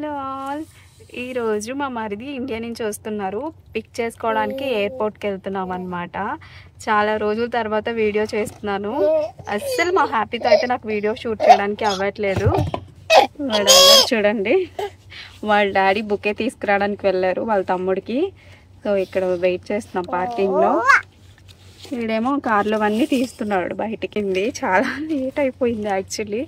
Hello all, ఈరోజు మా మరిది ఇండియా నుంచి వస్తున్నారు. పిక్ చేసుకోవడానికి ఎయిర్పోర్ట్కి వెళ్తున్నాం అనమాట. చాలా రోజుల తర్వాత వీడియో చేస్తున్నాను. అస్సలు మా హ్యాపీతో అయితే నాకు వీడియో షూట్ చేయడానికి అవ్వట్లేదు. చూడండి, వాళ్ళ డాడీ బుకే తీసుకురావడానికి వెళ్ళారు వాళ్ళ తమ్ముడికి. సో ఇక్కడ వెయిట్ చేస్తున్నాం పార్కింగ్లో. వీడేమో కార్లో అన్నీ తీస్తున్నాడు బయటికి. చాలా లేట్ అయిపోయింది యాక్చువల్లీ.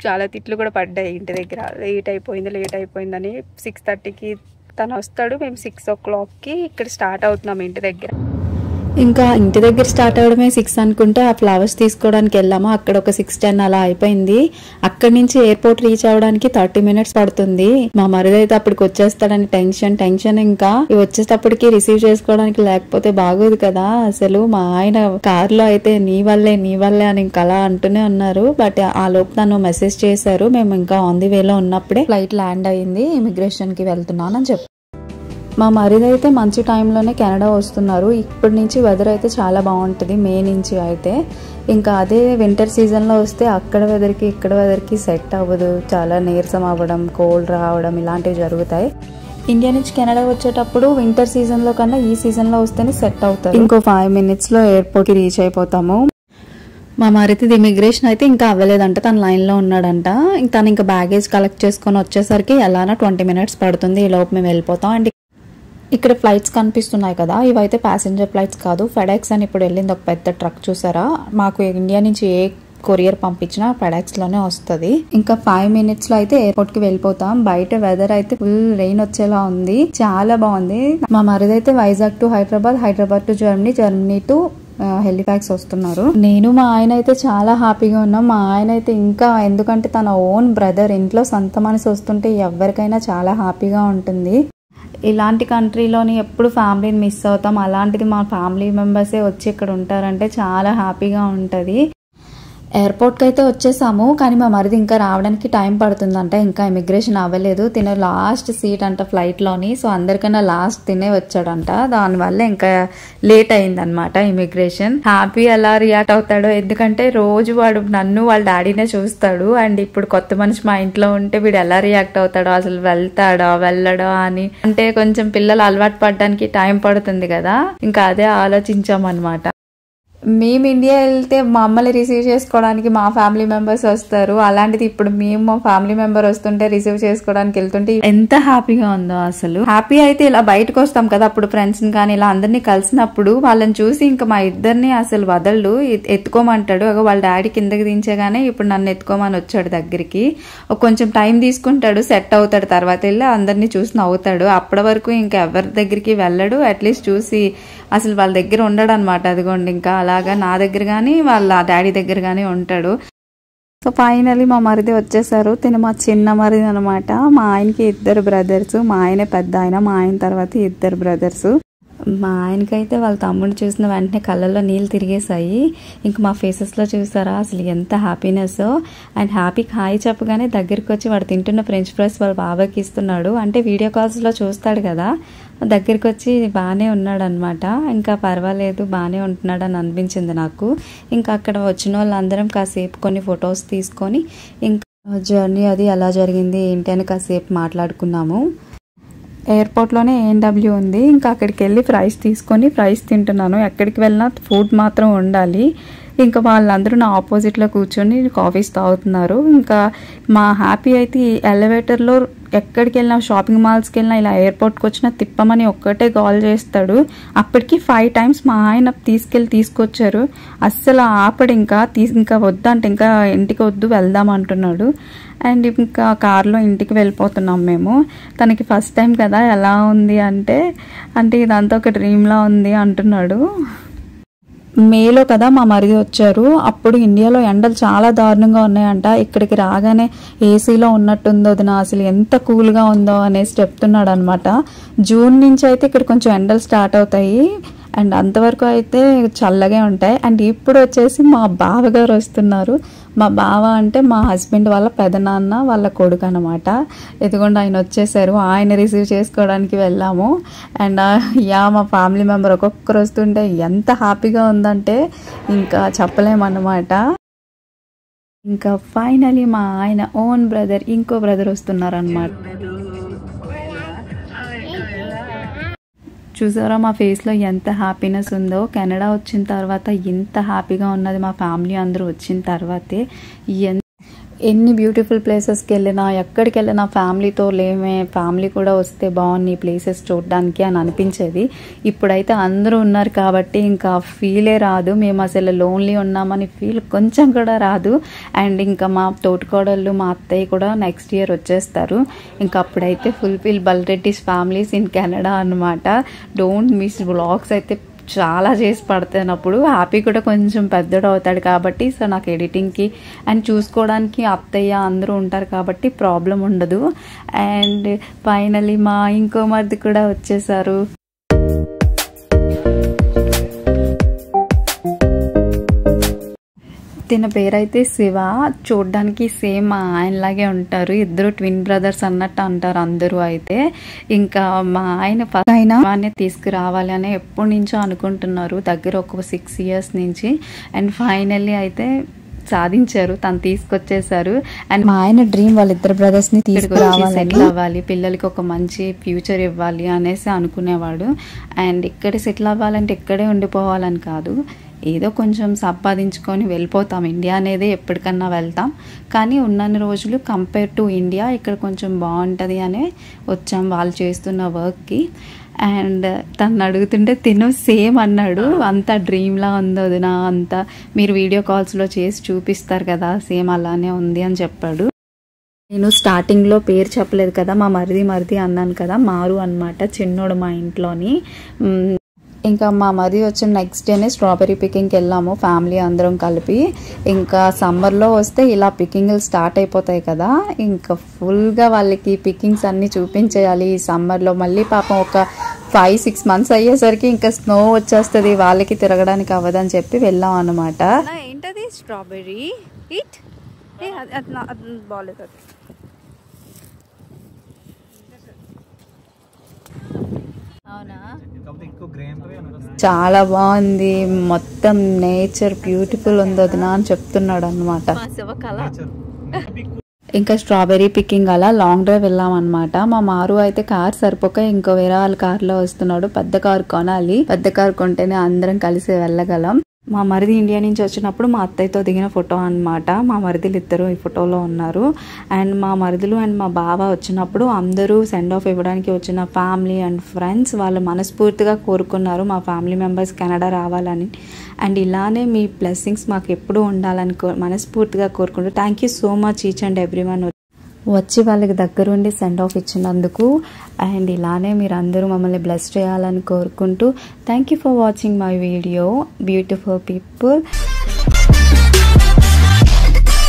చాలా తిట్లు కూడా పడ్డాయి ఇంటి దగ్గర. లేట్ అయిపోయిందని 6:30కి తను వస్తాడు. మేము 6 o'clockకి ఇక్కడ స్టార్ట్ అవుతున్నాం ఇంటి దగ్గర. ఇంకా ఇంటి దగ్గర స్టార్ట్ అవడమే 6 అనుకుంటే ఆ ఫ్లవర్స్ తీసుకోవడానికి వెళ్ళాము. అక్కడ ఒక 6:10 అలా అయిపోయింది. అక్కడి నుంచి ఎయిర్పోర్ట్ రీచ్ అవడానికి 30 minutes పడుతుంది. మా మరిది అయితే అప్పటికి వచ్చేస్తాడని టెన్షన్. ఇంకా వచ్చేటప్పటికి రిసీవ్ చేసుకోవడానికి లేకపోతే బాగోదు కదా. అసలు మా ఆయన కార్లో అయితే నీ వల్లే అని ఇంకా అలా అంటూనే ఉన్నారు. బట్ ఆ లోపు తను మెసేజ్ చేశారు. మేము ఇంకా ఆన్ ది వేలో ఉన్నప్పుడే ఫ్లైట్ ల్యాండ్ అయ్యింది. ఇమిగ్రేషన్ కి వెళ్తున్నాను అని చెప్పి. మా మరిది అయితే మంచి టైంలోనే కెనడా వస్తున్నారు. ఇప్పటి నుంచి వెదర్ అయితే చాలా బాగుంటుంది. మే నుంచి అయితే ఇంకా అదే వింటర్ సీజన్లో వస్తే అక్కడ వెదర్కి ఇక్కడ వెదర్కి సెట్ అవ్వదు. చాలా నీరసం అవ్వడం, కోల్డ్ రావడం ఇలాంటివి జరుగుతాయి. ఇండియా నుంచి కెనడా వచ్చేటప్పుడు వింటర్ సీజన్లో కన్నా ఈ సీజన్లో వస్తేనే సెట్ అవుతారు. ఇంకో 5 minutesలో ఎయిర్పోర్ట్కి రీచ్ అయిపోతాము. మా మరిది ఇమిగ్రేషన్ అయితే ఇంకా అవ్వలేదంట. తన లైన్లో ఉన్నాడంట. తను ఇంకా బ్యాగేజ్ కలెక్ట్ చేసుకొని వచ్చేసరికి ఎలానా 20 minutes పడుతుంది. ఈ లోపు మేము వెళ్ళిపోతాం. అండ్ ఇక్కడ ఫ్లైట్స్ కనిపిస్తున్నాయి కదా, ఇవైతే ప్యాసింజర్ ఫ్లైట్స్ కాదు. ఫెడెక్స్ అని ఇప్పుడు వెళ్ళింది ఒక పెద్ద ట్రక్, చూసారా? మాకు ఇండియా నుంచి ఏ కొరియర్ పంపించినా ఫెడెక్స్ లోనే వస్తుంది. ఇంకా 5 minutesలో అయితే ఎయిర్పోర్ట్ కి వెళ్ళిపోతాం. బయట వెదర్ అయితే ఫుల్ రెయిన్ వచ్చేలా ఉంది. చాలా బాగుంది. మా మరిది అయితే Vizag to Hyderabad to Germany to Halifax వస్తున్నారు. నేను మా ఆయన అయితే చాలా హ్యాపీగా ఉన్నాం. మా ఆయన అయితే ఇంకా, ఎందుకంటే తన ఓన్ బ్రదర్ ఇంట్లో సొంత మనిషి వస్తుంటే ఎవరికైనా చాలా హ్యాపీగా ఉంటుంది. ఇలాంటి కంట్రీలోని ఎప్పుడు ఫ్యామిలీని మిస్ అవుతాం. అలాంటిది మా ఫ్యామిలీ మెంబర్సే వచ్చి ఇక్కడ ఉంటారంటే చాలా హ్యాపీగా ఉంటుంది. ఎయిర్పోర్ట్కి అయితే వచ్చేసాము. కానీ మా మరిది ఇంకా రావడానికి టైం పడుతుందంట. ఇంకా ఇమిగ్రేషన్ అవ్వలేదు. తినే లాస్ట్ సీట్ అంట ఫ్లైట్లోని. సో అందరికన్నా లాస్ట్ తినే వచ్చాడంట. దానివల్ల ఇంకా లేట్ అయిందనమాట ఇమిగ్రేషన్. హ్యాపీ ఎలా రియాక్ట్ అవుతాడో, ఎందుకంటే రోజు వాడు నన్ను వాళ్ళ డాడీనే చూస్తాడు. అండ్ ఇప్పుడు కొత్త మనిషి మా ఇంట్లో ఉంటే వీడు ఎలా రియాక్ట్ అవుతాడో, అసలు వెళ్ళడో అని. అంటే కొంచెం పిల్లలు అలవాటు పడడానికి టైం పడుతుంది కదా. ఇంకా అదే ఆలోచించామన్నమాట. మేము ఇండియా వెళ్తే మా అమ్మని రిసీవ్ చేసుకోవడానికి మా ఫ్యామిలీ మెంబర్స్ వస్తారు. అలాంటిది ఇప్పుడు మేము మా ఫ్యామిలీ మెంబర్ వస్తుంటే రిసీవ్ చేసుకోవడానికి వెళ్తుంటే ఎంత హ్యాపీగా ఉందో అసలు. హ్యాపీ అయితే ఇలా బయటకు వస్తాం కదా, అప్పుడు ఫ్రెండ్స్ కానీ ఇలా అందరినీ కలిసినప్పుడు వాళ్ళని చూసి ఇంకా మా ఇద్దరిని అసలు వదలడు, ఎత్తుకోమంటాడు. వాళ్ళ డాడీ కిందకి దించగానే ఇప్పుడు నన్ను ఎత్తుకోమని వచ్చాడు దగ్గరికి. కొంచెం టైం తీసుకుంటాడు, సెట్ అవుతాడు. తర్వాత వెళ్ళి అందరినీ చూసి నవ్వుతాడు. అప్పటి వరకు ఇంకా ఎవరి దగ్గరికి వెళ్ళడు. అట్లీస్ట్ చూసి అసలు వాళ్ళ దగ్గర ఉండడు అనమాట. అదిగోండి ఇంకా అలాగా నా దగ్గర కానీ వాళ్ళ డాడీ దగ్గర కానీ ఉంటాడు. సో ఫైనలీ మా మరిది వచ్చేసారు. తిను మా చిన్న మరిది అనమాట. మా ఆయనకి 2 brothers. మా ఆయనే పెద్ద ఆయన. మా ఆయన తర్వాత 2 brothers. మా ఆయనకైతే వాళ్ళ తమ్ముడు చూసిన వెంటనే కళ్ళల్లో నీళ్ళు తిరిగేసాయి. ఇంకా మా ఫేసెస్లో చూసారా అసలు ఎంత హ్యాపీనెస్. అండ్ హ్యాపీకి హాయ్ చెప్పగానే దగ్గరికి వచ్చి వాడు తింటున్న ఫ్రెంచ్ ఫ్రైస్ వాళ్ళ బాబాకి ఇస్తున్నాడు. అంటే వీడియో కాల్స్లో చూస్తాడు కదా, దగ్గరికి వచ్చి బాగానే ఉన్నాడు అనమాట. ఇంకా పర్వాలేదు, బాగానే ఉంటున్నాడు అని అనిపించింది నాకు. ఇంకా అక్కడ వచ్చిన వాళ్ళందరం కాసేపు కొన్ని ఫొటోస్ తీసుకొని ఇంకా జర్నీ అది ఎలా జరిగింది ఏంటి అని కాసేపు మాట్లాడుకున్నాము. ఎయిర్పోర్ట్లోనే A&W ఉంది. ఇంకా అక్కడికి వెళ్ళి ఫ్రైస్ తీసుకొని ఫ్రైస్ తింటున్నాను. ఎక్కడికి వెళ్ళినా ఫుడ్ మాత్రం ఉండాలి. ఇంకా వాళ్ళందరూ నా ఆపోజిట్లో కూర్చొని కాఫీస్ తాగుతున్నారు. ఇంకా మా హ్యాపీ అయితే ఈ ఎలివేటర్లో ఎక్కడికి వెళ్ళినా, షాపింగ్ మాల్స్కి వెళ్ళినా, ఇలా ఎయిర్పోర్ట్కి వచ్చినా తిప్పమని ఒక్కటే కాల్ చేస్తాడు. అప్పటికి 5 times మా ఆయన తీసుకొచ్చారు. అస్సలు ఆపడు. ఇంకా వద్దంటే ఇంకా ఇంటికి వద్దు వెళ్దాం అంటున్నాడు. అండ్ ఇంకా కార్లో ఇంటికి వెళ్ళిపోతున్నాం మేము. తనకి ఫస్ట్ టైం కదా, ఎలా ఉంది అంటే ఇదంతా ఒక డ్రీమ్లా ఉంది అంటున్నాడు. మేలో కదా మా మరిది వచ్చారు. అప్పుడు ఇండియాలో ఎండలు చాలా దారుణంగా ఉన్నాయంట. ఇక్కడికి రాగానే ఏసీలో ఉన్నట్టుందో వదినా, అసలు ఎంత కూల్గా ఉందో అనేసి చెప్తున్నాడు అనమాట. జూన్ నుంచి అయితే ఇక్కడ కొంచెం ఎండలు స్టార్ట్ అవుతాయి. అండ్ అంతవరకు అయితే చల్లగా ఉంటాయి. అండ్ ఇప్పుడు వచ్చేసి మా బావగారు వస్తున్నారు. మా బావ అంటే మా హస్బెండ్ వాళ్ళ పెదనాన్న వాళ్ళ కొడుకు అనమాట. ఎదుగుండా ఆయన వచ్చేసారు. ఆయన రిసీవ్ చేసుకోవడానికి వెళ్ళాము. అండ్ మా ఫ్యామిలీ మెంబర్ ఒక్కొక్కరు వస్తుంటే ఎంత హ్యాపీగా ఉందంటే ఇంకా చెప్పలేమన్నమాట. ఇంకా ఫైనలీ మా ఆయన ఓన్ బ్రదర్ ఇంకో బ్రదర్ వస్తున్నారు అన్నమాట. చూసారా మా ఫేస్లో ఎంత హ్యాపీనెస్ ఉందో. కెనడా వచ్చిన తర్వాత ఇంత హ్యాపీగా ఉన్నది మా ఫ్యామిలీ అందరూ వచ్చిన తర్వాతే. ఎన్ని బ్యూటిఫుల్ ప్లేసెస్కి వెళ్ళినా ఎక్కడికి వెళ్ళినా ఫ్యామిలీతో లేమే, ఫ్యామిలీ కూడా వస్తే బాగుంది ఈ ప్లేసెస్ చూడడానికి అని అనిపించేది. ఇప్పుడైతే అందరూ ఉన్నారు కాబట్టి ఇంకా ఫీలే రాదు. మేము అసలు లోన్లీ ఉన్నామని ఫీల్ కొంచెం కూడా రాదు. అండ్ ఇంకా మా తోటికోడళ్ళు మా అత్తయ్య కూడా నెక్స్ట్ ఇయర్ వచ్చేస్తారు. ఇంకా అప్పుడైతే ఫుల్ఫిల్ బల్రెడ్డిస్ ఫ్యామిలీస్ ఇన్ కెనడా అనమాట. డోంట్ మిస్ వ్లాగ్స్ అయితే చాలా చేసి పడుతున్నప్పుడు హ్యాపీ కూడా కొంచెం పెద్దడు అవుతాడు కాబట్టి సో నాకు ఎడిటింగ్కి అండ్ చూసుకోవడానికి అత్తయ్య అందరూ ఉంటారు కాబట్టి ప్రాబ్లం ఉండదు. అండ్ ఫైనలీ మా ఇంకో మరిది కూడా వచ్చేసారు. తిన పేరైతే శివ. చూడ్డానికి సేమ్ మా ఆయనలాగే ఉంటారు. ఇద్దరు ట్విన్ బ్రదర్స్ అన్నట్టు అంటారు అందరూ. అయితే ఇంకా మా ఆయన ఫస్ట్ అయినా తీసుకురావాలి అని ఎప్పటి నుంచో అనుకుంటున్నారు, దగ్గర ఒక 6 years నుంచి. అండ్ ఫైనల్లీ అయితే సాధించారు, తను తీసుకొచ్చేసారు. అండ్ మా ఆయన డ్రీమ్ వాళ్ళిద్దరు బ్రదర్స్ ని తీసుకురావాలి, సెటిల్ అవ్వాలి, పిల్లలకి ఒక మంచి ఫ్యూచర్ ఇవ్వాలి అనేసి అనుకునేవాడు. అండ్ ఇక్కడ సెటిల్ అవ్వాలంటే ఇక్కడే ఉండిపోవాలని కాదు, ఏదో కొంచెం సంపాదించుకొని వెళ్ళిపోతాం. ఇండియా అనేది ఎప్పటికన్నా వెళ్తాం, కానీ ఉన్నన్ని రోజులు కంపేర్ టు ఇండియా ఇక్కడ కొంచెం బాగుంటుంది అనే వచ్చాం వాళ్ళు చేస్తున్న వర్క్కి. అండ్ తను అడుగుతుంటే తిను సేమ్ అన్నాడు, అంత డ్రీమ్లా ఉంది వదినా, అంతా మీరు వీడియో కాల్స్లో చేసి చూపిస్తారు కదా సేమ్ అలానే ఉంది అని చెప్పాడు. నేను స్టార్టింగ్లో పేరు చెప్పలేదు కదా, మా మరిది అన్నాను కదా, మారు అనమాట, చిన్నోడు మా ఇంట్లోని. ఇంకా మా మరిది వచ్చిన నెక్స్ట్ డేనే స్ట్రాబెర్రీ పికింగ్కి వెళ్ళాము ఫ్యామిలీ అందరం కలిపి. ఇంకా సమ్మర్లో వస్తే ఇలా పికింగ్లు స్టార్ట్ అయిపోతాయి కదా, ఇంకా ఫుల్గా వాళ్ళకి పికింగ్స్ అన్నీ చూపించేయాలి ఈ సమ్మర్లో. మళ్ళీ పాపం ఒక 5-6 months అయ్యేసరికి ఇంకా స్నో వచ్చేస్తుంది, వాళ్ళకి తిరగడానికి అవ్వదని చెప్పి వెళ్ళాం అనమాట. ఏంటది స్ట్రాబెర్రీ ఇట్ బాగాలేదు. చాలా బాగుంది, మొత్తం నేచర్ బ్యూటిఫుల్ ఉంది వదినా అని చెప్తున్నాడు అనమాట. ఇంకా స్ట్రాబెర్రీ పికింగ్ అలా లాంగ్ డ్రైవ్ వెళ్ళాం అనమాట. మా మారు అయితే కార్ సరిపోక ఇంకో వేరే వాళ్ళ కార్లో వస్తున్నాడు. పెద్ద కారు కొనాలి, పెద్ద కారు కొంటేనే అందరం కలిసి వెళ్ళగలం. మా మరిది ఇండియా నుంచి వచ్చినప్పుడు మా అత్తయ్యతో దిగిన ఫోటో అనమాట. మా మరిదిలు ఇద్దరు ఈ ఫోటోలో ఉన్నారు. అండ్ మా మరిదులు అండ్ మా బావ వచ్చినప్పుడు అందరూ సెండ్ ఆఫ్ ఇవ్వడానికి వచ్చిన ఫ్యామిలీ అండ్ ఫ్రెండ్స్ వాళ్ళు మనస్ఫూర్తిగా కోరుకున్నారు మా ఫ్యామిలీ మెంబర్స్ కెనడా రావాలని. అండ్ ఇలానే మీ బ్లెస్సింగ్స్ మాకు ఎప్పుడూ ఉండాలని మనస్ఫూర్తిగా కోరుకుంటూ thank you so much each and everyone వచ్చి వాళ్ళకి దగ్గరుండి సెండ్ ఆఫ్ ఇచ్చినందుకు. అండ్ ఇలానే మీరు అందరూ మమ్మల్ని బ్లెస్ చేయాలని కోరుకుంటూ thank you for watching my video beautiful people.